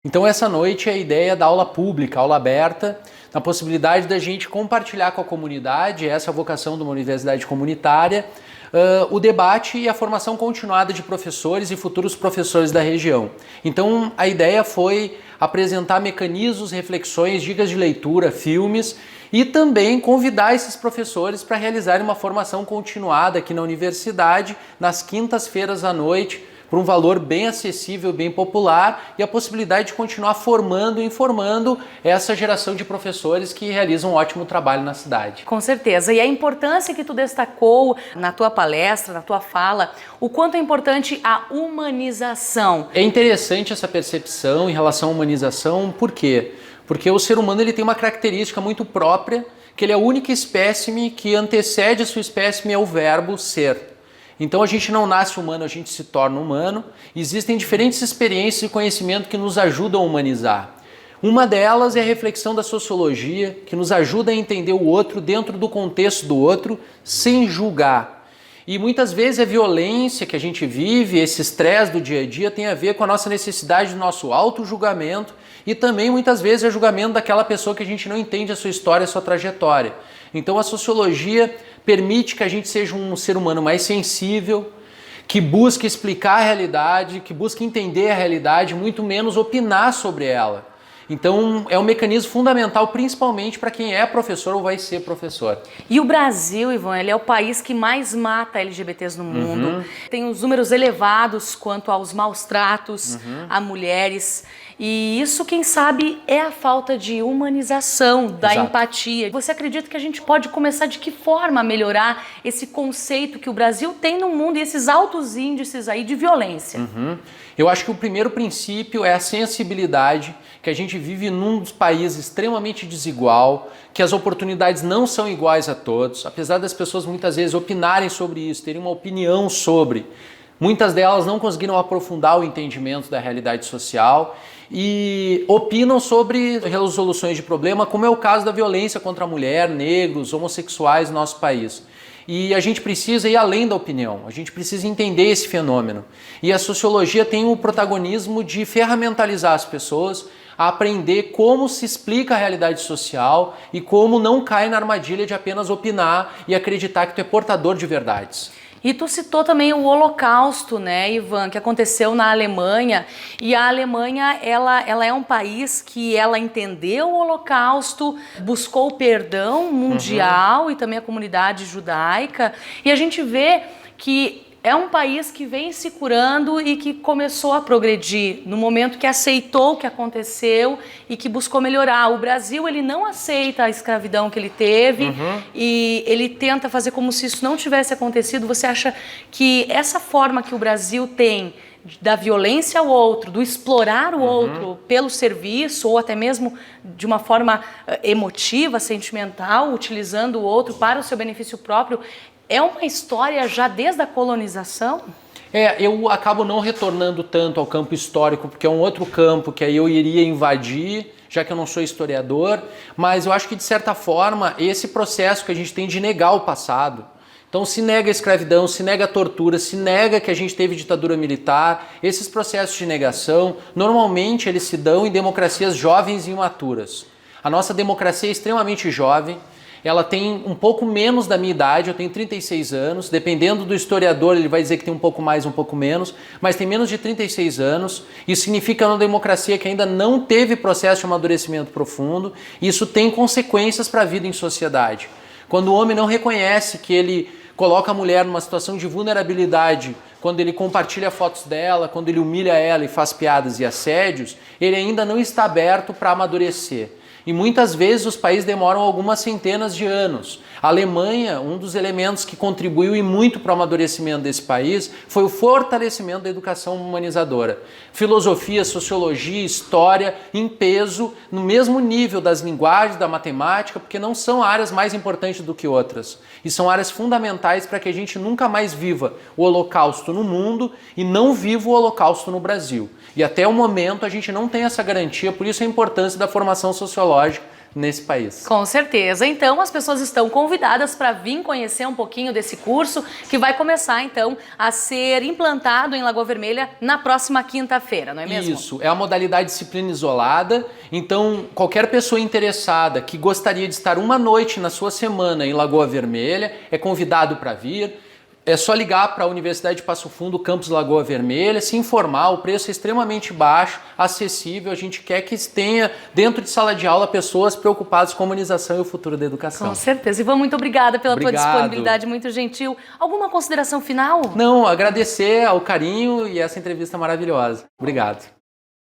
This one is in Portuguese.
Então essa noite é a ideia da aula pública, aula aberta, na possibilidade da gente compartilhar com a comunidade, essa é a vocação de uma universidade comunitária, o debate e a formação continuada de professores e futuros professores da região. Então a ideia foi apresentar mecanismos, reflexões, dicas de leitura, filmes e também convidar esses professores para realizarem uma formação continuada aqui na universidade, nas quintas-feiras à noite, por um valor bem acessível, bem popular e a possibilidade de continuar formando e informando essa geração de professores que realizam um ótimo trabalho na cidade. Com certeza. E a importância que tu destacou na tua palestra, na tua fala, o quanto é importante a humanização. É interessante essa percepção em relação à humanização, por quê? Porque o ser humano ele tem uma característica muito própria, que ele é a única espécime que antecede a sua espécime é o verbo ser. Então a gente não nasce humano, a gente se torna humano. Existem diferentes experiências e conhecimento que nos ajudam a humanizar. Uma delas é a reflexão da sociologia, que nos ajuda a entender o outro dentro do contexto do outro, sem julgar. E muitas vezes a violência que a gente vive, esse estresse do dia a dia, tem a ver com a nossa necessidade do nosso auto-julgamento e também muitas vezes é julgamento daquela pessoa que a gente não entende a sua história, a sua trajetória. Então a sociologia permite que a gente seja um ser humano mais sensível, que busque explicar a realidade, que busque entender a realidade, muito menos opinar sobre ela. Então é um mecanismo fundamental, principalmente para quem é professor ou vai ser professor. E o Brasil, Ivan, ele é o país que mais mata LGBTs no mundo. Tem os números elevados quanto aos maus tratos a mulheres. E isso, quem sabe, é a falta de humanização, da empatia. Você acredita que a gente pode começar de que forma a melhorar esse conceito que o Brasil tem no mundo e esses altos índices aí de violência? Eu acho que o primeiro princípio é a sensibilidade, que a gente vive num dos países extremamente desigual, que as oportunidades não são iguais a todos, apesar das pessoas muitas vezes opinarem sobre isso, terem uma opinião sobre. Muitas delas não conseguiram aprofundar o entendimento da realidade social e opinam sobre resoluções de problema, como é o caso da violência contra a mulher, negros, homossexuais no nosso país. E a gente precisa ir além da opinião, a gente precisa entender esse fenômeno. E a sociologia tem o protagonismo de ferramentalizar as pessoas a aprender como se explica a realidade social e como não cai na armadilha de apenas opinar e acreditar que tu é portador de verdades. E tu citou também o Holocausto, né, Ivan, que aconteceu na Alemanha. E a Alemanha, ela é um país que ela entendeu o Holocausto, buscou o perdão mundial e também a comunidade judaica. E a gente vê que é um país que vem se curando e que começou a progredir no momento que aceitou o que aconteceu e que buscou melhorar. O Brasil, ele não aceita a escravidão que ele teve e ele tenta fazer como se isso não tivesse acontecido. Você acha que essa forma que o Brasil tem da violência ao outro, do explorar o outro pelo serviço ou até mesmo de uma forma emotiva, sentimental, utilizando o outro para o seu benefício próprio, é uma história já desde a colonização? Eu acabo não retornando tanto ao campo histórico, porque é um outro campo que aí eu iria invadir, já que eu não sou historiador, mas eu acho que de certa forma esse processo que a gente tem de negar o passado, então se nega a escravidão, se nega a tortura, se nega que a gente teve ditadura militar, esses processos de negação, normalmente eles se dão em democracias jovens e imaturas. A nossa democracia é extremamente jovem, ela tem um pouco menos da minha idade, eu tenho 36 anos, dependendo do historiador ele vai dizer que tem um pouco mais, um pouco menos, mas tem menos de 36 anos, isso significa uma democracia que ainda não teve processo de amadurecimento profundo, e isso tem consequências para a vida em sociedade. Quando o homem não reconhece que ele coloca a mulher numa situação de vulnerabilidade, quando ele compartilha fotos dela, quando ele humilha ela e faz piadas e assédios, ele ainda não está aberto para amadurecer. E muitas vezes os países demoram algumas centenas de anos. A Alemanha, um dos elementos que contribuiu e muito para o amadurecimento desse país foi o fortalecimento da educação humanizadora. Filosofia, sociologia, história em peso, no mesmo nível das linguagens, da matemática, porque não são áreas mais importantes do que outras. E são áreas fundamentais para que a gente nunca mais viva o Holocausto no mundo e não viva o Holocausto no Brasil. E até o momento a gente não tem essa garantia, por isso a importância da formação sociológica nesse país. Com certeza. Então, as pessoas estão convidadas para vir conhecer um pouquinho desse curso que vai começar, então, a ser implantado em Lagoa Vermelha na próxima quinta-feira, não é mesmo? Isso, é a modalidade disciplina isolada, então qualquer pessoa interessada que gostaria de estar uma noite na sua semana em Lagoa Vermelha é convidado para vir. É só ligar para a Universidade de Passo Fundo, campus Lagoa Vermelha, se informar, o preço é extremamente baixo, acessível, a gente quer que tenha dentro de sala de aula pessoas preocupadas com a humanização e o futuro da educação. Com certeza. Ivan, muito obrigada pela tua Obrigado. disponibilidade, muito gentil. Alguma consideração final? Não, agradecer ao carinho e essa entrevista maravilhosa. Obrigado.